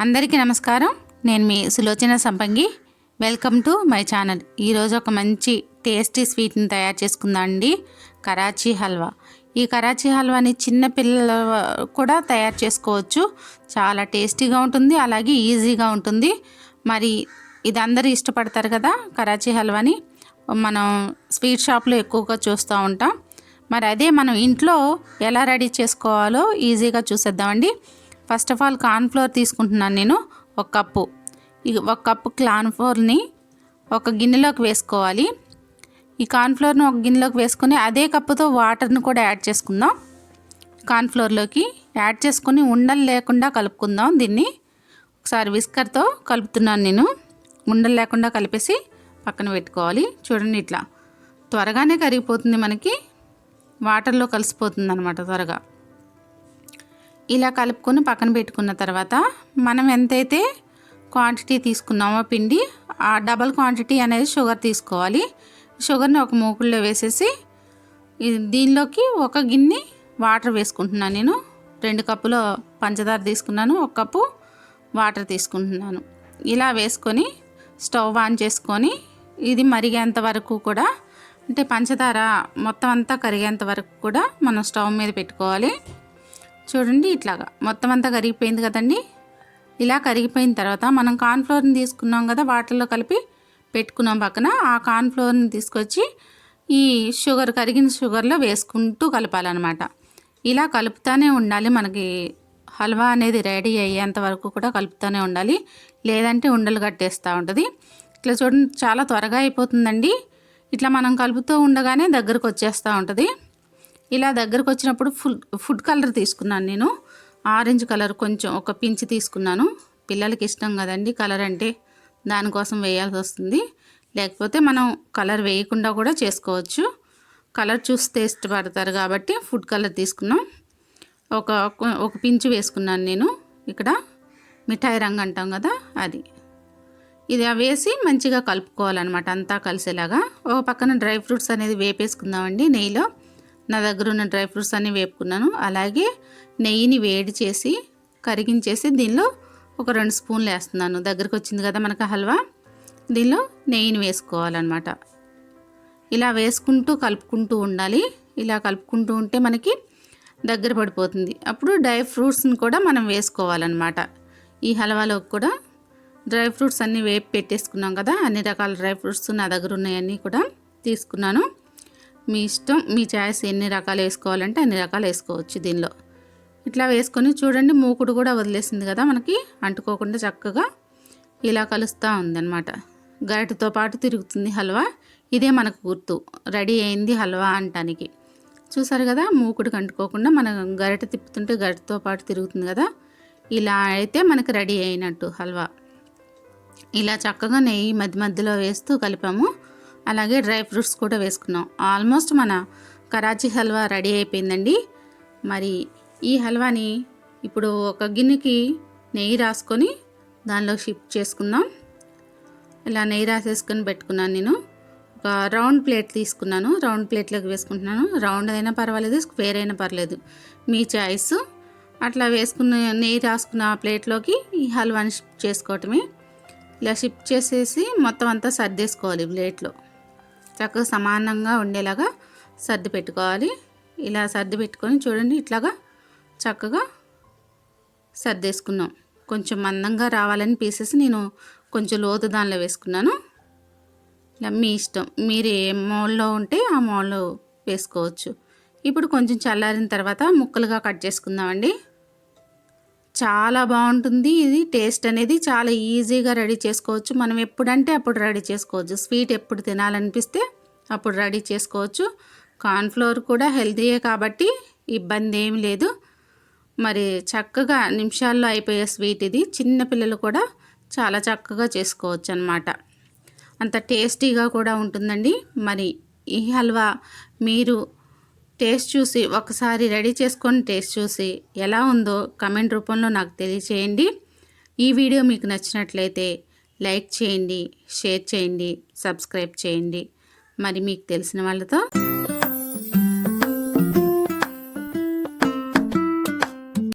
అందరికీ నమస్కారం. నేను మీ సులోచన సంపంగి. Welcome to my channel. ఈరోజు ఒక మంచి టేస్టీ స్వీట్ని తయారు చేసుకుందాం అండి. కరాచీ హల్వా. ఈ కరాచీ హల్వాని చిన్న పిల్లలు కూడా తయారు చేసుకోవచ్చు. చాలా టేస్టీగా ఉంటుంది, అలాగే ఈజీగా ఉంటుంది. మరి ఇది అందరూ ఇష్టపడతారు కదా కరాచీ హల్వాని. మనం స్వీట్ షాప్లో ఎక్కువగా చూస్తూ ఉంటాం. మరి అదే మనం ఇంట్లో ఎలా రెడీ చేసుకోవాలో ఈజీగా చూసేద్దామండి. ఫస్ట్ ఆఫ్ ఆల్ కార్న్ఫ్లోర్ తీసుకుంటున్నాను నేను. ఒక కప్పు కార్న్ఫ్లోర్ని ఒక గిన్నెలోకి వేసుకోవాలి. ఈ కార్న్ఫ్లోర్ని ఒక గిన్నెలోకి వేసుకొని అదే కప్పుతో వాటర్ని కూడా యాడ్ చేసుకుందాం. కార్న్ఫ్లోర్లోకి యాడ్ చేసుకొని ఉండలు లేకుండా కలుపుకుందాం. దీన్ని ఒకసారి విస్కర్తో కలుపుతున్నాను నేను. ఉండలు లేకుండా కలిపేసి పక్కన పెట్టుకోవాలి. చూడండి, ఇట్లా త్వరగానే కరిగిపోతుంది, మనకి వాటర్లో కలిసిపోతుంది అన్నమాట త్వరగా. ఇలా కలుపుకొని పక్కన పెట్టుకున్న తర్వాత మనం ఎంతైతే క్వాంటిటీ తీసుకున్నామో పిండి, ఆ డబల్ క్వాంటిటీ అనేది షుగర్ తీసుకోవాలి. షుగర్ని ఒక మూకుల్లో వేసేసి దీనిలోకి ఒక గిన్నె వాటర్ వేసుకుంటున్నాను నేను. 2 కప్పుల పంచదార తీసుకున్నాను, 1 కప్పు వాటర్ తీసుకుంటున్నాను. ఇలా వేసుకొని స్టవ్ ఆన్ చేసుకొని ఇది మరిగేంత వరకు కూడా, అంటే పంచదార మొత్తం అంతా కరిగేంత వరకు కూడా మనం స్టవ్ మీద పెట్టుకోవాలి. చూడండి, ఇట్లాగా మొత్తం అంతా కరిగిపోయింది కదండి. ఇలా కరిగిపోయిన తర్వాత మనం కార్న్ఫ్లోర్ని తీసుకున్నాం కదా, వాటర్లో కలిపి పెట్టుకున్నాం పక్కన. ఆ కార్న్ఫ్లోర్ని తీసుకొచ్చి ఈ కరిగిన షుగర్లో వేసుకుంటూ కలపాలన్నమాట. ఇలా కలుపుతూనే ఉండాలి. మనకి హల్వా అనేది రెడీ అయ్యేంత వరకు కూడా కలుపుతూనే ఉండాలి, లేదంటే ఉండలు కట్టేస్తూ ఉంటుంది. ఇట్లా చూడండి, చాలా త్వరగా అయిపోతుందండి. ఇట్లా మనం కలుపుతూ ఉండగానే దగ్గరకు వచ్చేస్తూ ఉంటుంది. ఇలా దగ్గరకు వచ్చినప్పుడు ఫుడ్ కలర్ తీసుకున్నాను నేను. ఆరెంజ్ కలర్ కొంచెం ఒక పించ్ తీసుకున్నాను. పిల్లలకి ఇష్టం కదండి కలర్ అంటే, దానికోసం వేయాల్సి వస్తుంది. లేకపోతే మనం కలర్ వేయకుండా కూడా చేసుకోవచ్చు. కలర్ చూస్తే ఇష్టపడతారు కాబట్టి ఫుడ్ కలర్ తీసుకున్నాం. ఒక పించ్ వేసుకున్నాను నేను. ఇక్కడ మిఠాయి రంగు అంటాం కదా, అది. ఇది వేసి మంచిగా కలుపుకోవాలన్నమాట, అంతా కలిసేలాగా. ఒక పక్కన డ్రై ఫ్రూట్స్ అనేది వేపేసుకుందామండి నెయ్యిలో. నా దగ్గర ఉన్న డ్రై ఫ్రూట్స్ అన్నీ వేపుకున్నాను. అలాగే నెయ్యిని వేడి చేసి కరిగించేసి దీనిలో ఒక 2 స్పూన్లు వేస్తున్నాను. దగ్గరికి వచ్చింది కదా మనకు హల్వా. దీనిలో నెయ్యిని వేసుకోవాలన్నమాట. ఇలా వేసుకుంటూ కలుపుకుంటూ ఉండాలి. ఇలా కలుపుకుంటూ ఉంటే మనకి దగ్గర పడిపోతుంది. అప్పుడు డ్రై ఫ్రూట్స్ని కూడా మనం వేసుకోవాలన్నమాట. ఈ హల్వాలో కూడా డ్రై ఫ్రూట్స్ అన్నీ వేపి పెట్టేసుకున్నాం కదా, అన్ని రకాల డ్రై ఫ్రూట్స్ నా దగ్గర ఉన్నాయన్నీ కూడా తీసుకున్నాను. మీ ఇష్టం, మీ చాయిస్, ఎన్ని రకాలు వేసుకోవాలంటే అన్ని రకాలు వేసుకోవచ్చు దీనిలో. ఇట్లా వేసుకొని చూడండి, మూకుడు కూడా వదిలేసింది కదా మనకి, అంటుకోకుండా చక్కగా ఇలా కలుస్తూ ఉందన్నమాట. గరిటతో పాటు తిరుగుతుంది హల్వా. ఇదే మనకు గుర్తు, రెడీ అయింది హల్వా అంటానికి. చూసారు కదా, మూకుడికి అంటుకోకుండా మనం గరిట తిప్పుతుంటే గరిటతో పాటు తిరుగుతుంది కదా. ఇలా అయితే మనకు రెడీ అయినట్టు హల్వా. ఇలా చక్కగా నెయ్యి మధ్యలో వేస్తూ కలిపాము. అలాగే డ్రై ఫ్రూట్స్ కూడా వేసుకున్నాం. ఆల్మోస్ట్ మన కరాచీ హల్వా రెడీ అయిపోయిందండి. మరి ఈ హల్వాని ఇప్పుడు ఒక గిన్నెకి నెయ్యి రాసుకొని దానిలో షిఫ్ట్ చేసుకుందాం. ఇలా నెయ్యి రాసేసుకొని పెట్టుకున్నాను నేను. ఒక రౌండ్ ప్లేట్ తీసుకున్నాను, రౌండ్ ప్లేట్లోకి వేసుకుంటున్నాను. రౌండ్ అయినా పర్వాలేదు, స్క్వేర్ అయినా పర్లేదు, మీ చాయిస్. అట్లా వేసుకున్న నెయ్యి రాసుకున్న ప్లేట్లోకి ఈ హల్వాని షిఫ్ట్ చేసుకోవటమే. ఇలా షిఫ్ట్ చేసేసి మొత్తం అంతా సర్దేసుకోవాలి ప్లేట్లో. చక్కగా సమానంగా ఉండేలాగా సర్ది పెట్టుకోవాలి. ఇలా సర్ది పెట్టుకొని చూడండి, ఇట్లాగా చక్కగా సర్దేసుకున్నాం. కొంచెం మందంగా రావాలని పీసెస్ నేను కొంచెం లోతు దానిలో వేసుకున్నాను. ఇలా మీ ఇష్టం, మీరు ఏ మోల్డ్లో ఉంటే ఆ మోల్డ్లో వేసుకోవచ్చు. ఇప్పుడు కొంచెం చల్లారిన తర్వాత ముక్కలుగా కట్ చేసుకుందామండి. చాలా బాగుంటుంది ఇది. టేస్ట్ అనేది చాలా ఈజీగా రెడీ చేసుకోవచ్చు. మనం ఎప్పుడంటే అప్పుడు రెడీ చేసుకోవచ్చు. స్వీట్ ఎప్పుడు తినాలనిపిస్తే అప్పుడు రెడీ చేసుకోవచ్చు. కార్న్ఫ్లోర్ కూడా హెల్తీయే కాబట్టి ఇబ్బంది ఏమి లేదు. మరి చక్కగా నిమిషాల్లో అయిపోయే స్వీట్ ఇది. చిన్నపిల్లలు కూడా చాలా చక్కగా చేసుకోవచ్చు అన్నమాట. అంత టేస్టీగా కూడా ఉంటుందండి. మరి ఈ హల్వా మీరు టేస్ట్ చూసి, ఒకసారి రెడీ చేసుకొని టేస్ట్ చూసి ఎలా ఉందో కమెంట్ రూపంలో నాకు తెలియచేయండి. ఈ వీడియో మీకు నచ్చినట్లయితే లైక్ చేయండి, షేర్ చేయండి, సబ్స్క్రైబ్ చేయండి. మరి మీకు తెలిసిన వాళ్ళతో